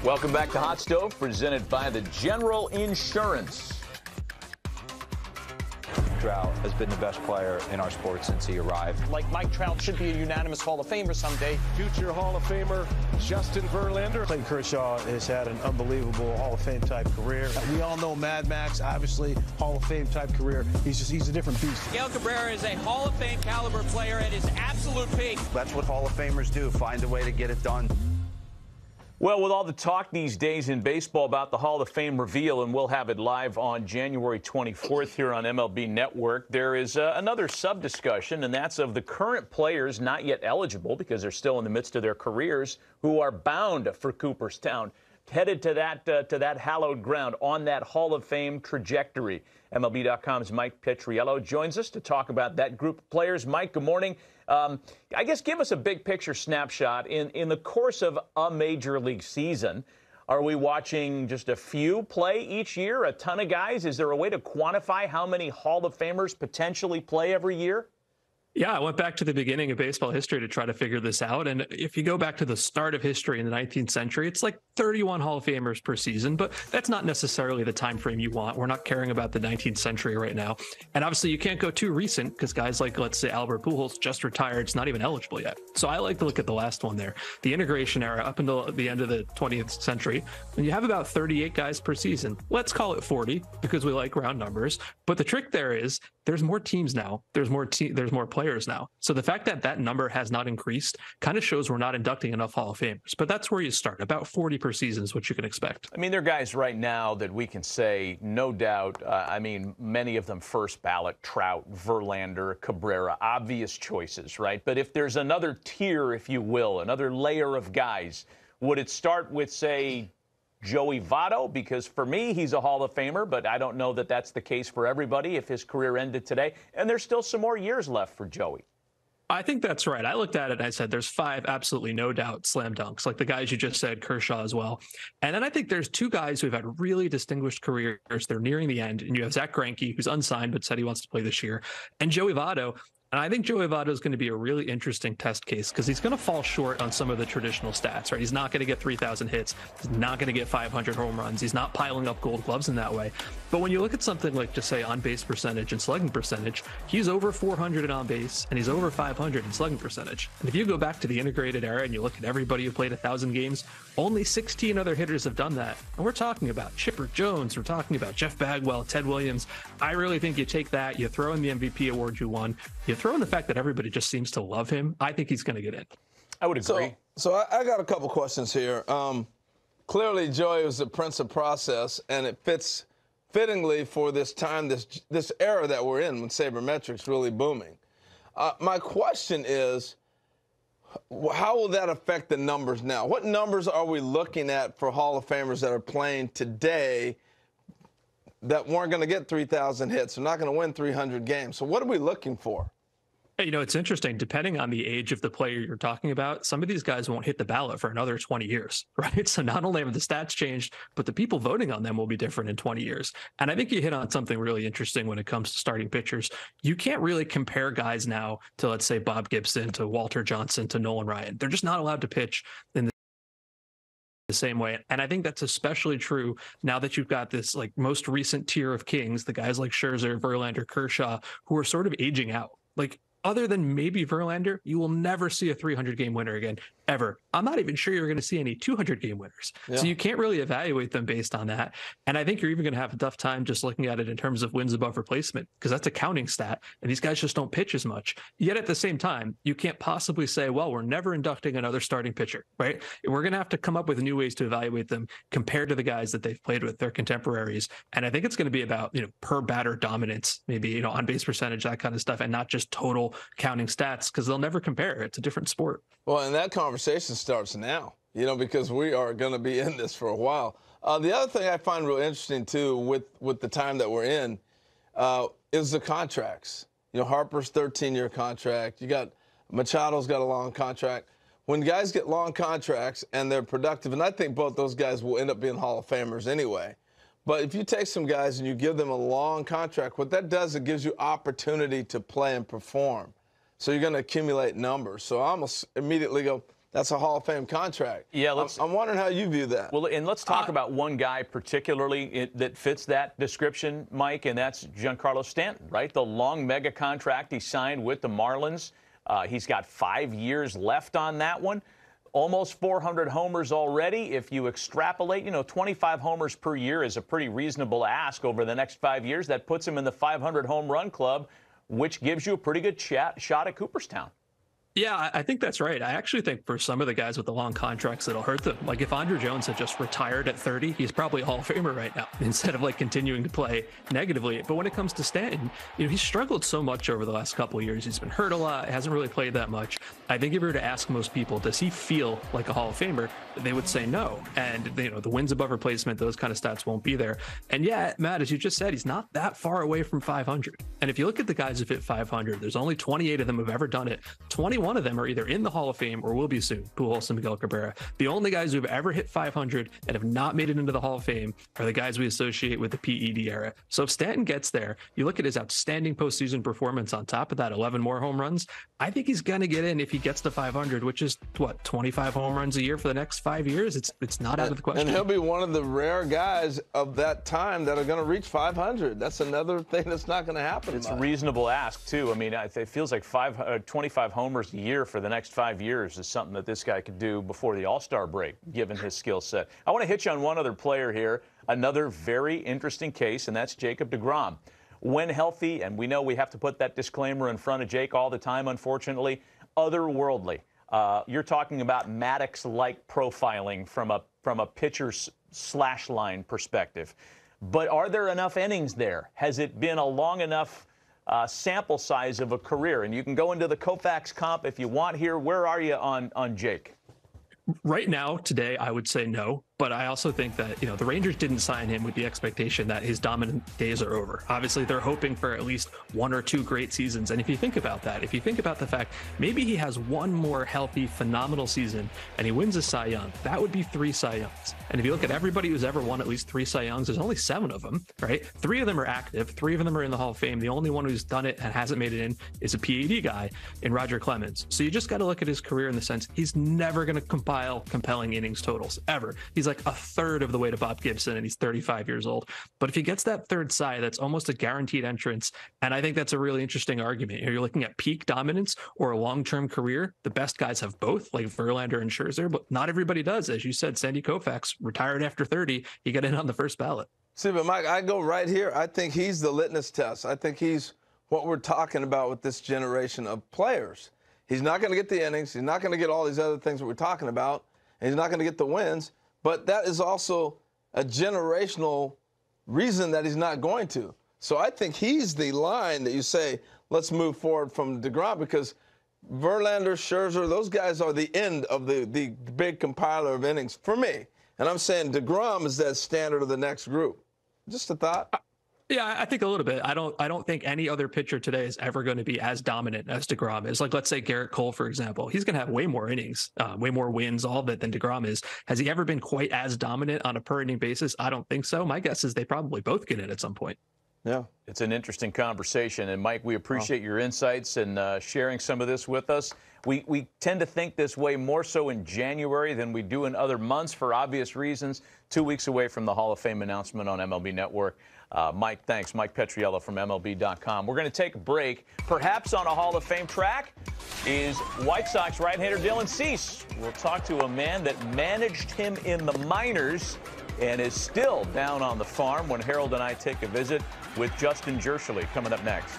Welcome back to Hot Stove, presented by the General Insurance. Trout has been the best player in our sport since he arrived. Like Mike Trout should be a unanimous Hall of Famer someday. Future Hall of Famer Justin Verlander. Clayton Kershaw has had an unbelievable Hall of Fame type career. We all know Mad Max, obviously Hall of Fame type career. He's a different beast. Miguel Cabrera is a Hall of Fame caliber player at his absolute peak. That's what Hall of Famers do, find a way to get it done. Well, with all the talk these days in baseball about the Hall of Fame reveal, and we'll have it live on January 24th here on MLB Network, there is another sub-discussion, and that's of the current players not yet eligible because they're still in the midst of their careers who are bound for Cooperstown, headed to that hallowed ground on that Hall of Fame trajectory. MLB.com's Mike Petriello joins us to talk about that group of players. Mike, good morning. I guess give us a big picture snapshot. In the course of a major league season, are we watching just a few play each year, a ton of guys? Is there a way to quantify how many Hall of Famers potentially play every year? Yeah, I went back to the beginning of baseball history to try to figure this out. And if you go back to the start of history in the 19th century, it's like 31 Hall of Famers per season, but that's not necessarily the time frame you want. We're not caring about the 19th century right now. And obviously you can't go too recent because guys like, let's say, Albert Pujols just retired. It's not even eligible yet. So I like to look at the last one there, the integration era up until the end of the 20th century. And you have about 38 guys per season. Let's call it 40 because we like round numbers. But the trick there is there's more teams now. There's more players now. So the fact that that number has not increased kind of shows we're not inducting enough Hall of Famers. But that's where you start. About 40 per season is what you can expect. I mean, there are guys right now that we can say, no doubt, many of them first ballot, Trout, Verlander, Cabrera, obvious choices, right? But if there's another tier, if you will, another layer of guys, would it start with, say, Joey Votto? Because for me, he's a Hall of Famer, but I don't know that that's the case for everybody if his career ended today. And there's still some more years left for Joey. I think that's right. I looked at it and I said there's 5 absolutely no doubt slam dunks, like the guys you just said, Kershaw as well. And then I think there's 2 guys who've had really distinguished careers. They're nearing the end. And you have Zach Greinke, who's unsigned but said he wants to play this year, and Joey Votto. And I think Joey Votto is going to be a really interesting test case because he's going to fall short on some of the traditional stats, right? He's not going to get 3,000 hits. He's not going to get 500 home runs. He's not piling up gold gloves in that way. But when you look at something like, just say, on-base percentage and slugging percentage, he's over 400 in on-base and he's over 500 in slugging percentage. And if you go back to the integrated era and you look at everybody who played 1,000 games, only 16 other hitters have done that. And we're talking about Chipper Jones. We're talking about Jeff Bagwell, Ted Williams. I really think you take that, you throw in the MVP award you won, you throw in the fact that everybody just seems to love him, I think he's going to get in. I would agree. So I got a couple questions here. Clearly, Joey was the prince of process, and it fits fittingly for this time, this era that we're in when sabermetrics really booming. My question is, how will that affect the numbers now? What numbers are we looking at for Hall of Famers that are playing today that weren't going to get 3,000 hits, are not going to win 300 games? So what are we looking for? You know, it's interesting. Depending on the age of the player you're talking about, some of these guys won't hit the ballot for another 20 years, right? So not only have the stats changed, but the people voting on them will be different in 20 years. And I think you hit on something really interesting when it comes to starting pitchers. You can't really compare guys now to, let's say, Bob Gibson, to Walter Johnson, to Nolan Ryan. They're just not allowed to pitch in the same way. And I think that's especially true now that you've got this like most recent tier of kings, the guys like Scherzer, Verlander, Kershaw, who are sort of aging out. Like, other than maybe Verlander, you will never see a 300-game winner again, ever. I'm not even sure you're going to see any 200-game winners. Yeah. So you can't really evaluate them based on that. And I think you're even going to have a tough time just looking at it in terms of wins above replacement, because that's a counting stat, and these guys just don't pitch as much. Yet at the same time, you can't possibly say, well, we're never inducting another starting pitcher, right? We're going to have to come up with new ways to evaluate them compared to the guys that they've played with, their contemporaries. And I think it's going to be about, per batter dominance, maybe, on base percentage, that kind of stuff, and not just total counting stats, because they'll never compare. It's a different sport. Well, and that conversation starts now, because we are going to be in this for a while. The other thing I find real interesting, too, with the time that we're in, is the contracts. Harper's 13-year contract. You got Machado's got a long contract. When guys get long contracts and they're productive, and I think both those guys will end up being Hall of Famers anyway, but if you take some guys and you give them a long contract, what that does, it gives you opportunity to play and perform. So you're going to accumulate numbers. So I almost immediately go, that's a Hall of Fame contract. Yeah, I'm wondering how you view that. Well, and let's talk about one guy particularly that fits that description, Mike, and that's Giancarlo Stanton, right? The long mega contract he signed with the Marlins. He's got 5 years left on that one. Almost 400 homers already. If you extrapolate, 25 homers per year is a pretty reasonable ask over the next 5 years. That puts him in the 500 home run club, which gives you a pretty good shot at Cooperstown. Yeah, I think that's right. I actually think for some of the guys with the long contracts, it'll hurt them. Like if Andruw Jones had just retired at 30, he's probably a Hall of Famer right now instead of continuing to play negatively. But when it comes to Stanton, he's struggled so much over the last couple of years. He's been hurt a lot, hasn't really played that much. I think if you were to ask most people, does he feel like a Hall of Famer? They would say no. And the wins above replacement, those kind of stats won't be there. And yeah, Matt, as you just said, he's not that far away from 500. And if you look at the guys who've hit 500, there's only 28 of them who've ever done it. 21 of them are either in the Hall of Fame or will be soon. Pujols and Miguel Cabrera. The only guys who've ever hit 500 and have not made it into the Hall of Fame are the guys we associate with the PED era. So if Stanton gets there, you look at his outstanding postseason performance on top of that, 11 more home runs. I think he's going to get in if he gets to 500, which is 25 home runs a year for the next 5 years. It's not out of the question. And he'll be one of the rare guys of that time that are going to reach 500. That's another thing that's not going to happen. It's a reasonable ask, too. I mean, it feels like 25 homers a year for the next 5 years is something that this guy could do before the All-Star break, given his skill set. I want to hit you on one other player here, another very interesting case, and that's Jacob deGrom. When healthy, and we know we have to put that disclaimer in front of Jake all the time, unfortunately, otherworldly. You're talking about Maddox-like profiling from a pitcher's slash line perspective. But are there enough innings there? Has it been a long enough sample size of a career? And you can go into the Koufax comp if you want here. Where are you on Jake? Right now, today, I would say no. But I also think that, the Rangers didn't sign him with the expectation that his dominant days are over. Obviously, they're hoping for at least 1 or 2 great seasons. And if you think about that, if you think about the fact maybe he has one more healthy, phenomenal season and he wins a Cy Young, that would be 3 Cy Youngs. And if you look at everybody who's ever won at least 3 Cy Youngs, there's only 7 of them, right? 3 of them are active. 3 of them are in the Hall of Fame. The only one who's done it and hasn't made it in is a PED guy in Roger Clemens. So you just got to look at his career in the sense he's never going to compile compelling innings totals, ever. He's like a third of the way to Bob Gibson, and he's 35 years old. But if he gets that third Cy, that's almost a guaranteed entrance. And I think that's a really interesting argument. You're looking at peak dominance or a long-term career. The best guys have both, like Verlander and Scherzer, but not everybody does. As you said, Sandy Koufax retired after 30. He got in on the first ballot. See, but Mike, I go right here. I think he's the litmus test. I think he's what we're talking about with this generation of players. He's not going to get the innings. He's not going to get all these other things that we're talking about. And he's not going to get the wins. But that is also a generational reason that he's not going to. So I think he's the line that you say, let's move forward from deGrom, because Verlander, Scherzer, those guys are the end of the big compiler of innings for me. And I'm saying deGrom is that standard of the next group. Just a thought. Yeah, I think a little bit. I don't think any other pitcher today is ever going to be as dominant as deGrom is. Like, let's say Garrett Cole, for example. He's going to have way more innings, way more wins, all of it than deGrom is. Has he ever been quite as dominant on a per inning basis? I don't think so. My guess is they probably both get in at some point. Yeah. It's an interesting conversation. And, Mike, we appreciate your insights and sharing some of this with us. We tend to think this way more so in January than we do in other months for obvious reasons. 2 weeks away from the Hall of Fame announcement on MLB Network. Mike, thanks. Mike Petriello from MLB.com. We're going to take a break. Perhaps on a Hall of Fame track is White Sox right-hander Dylan Cease. We'll talk to a man that managed him in the minors and is still down on the farm when Harold and I take a visit with Justin Jershely coming up next.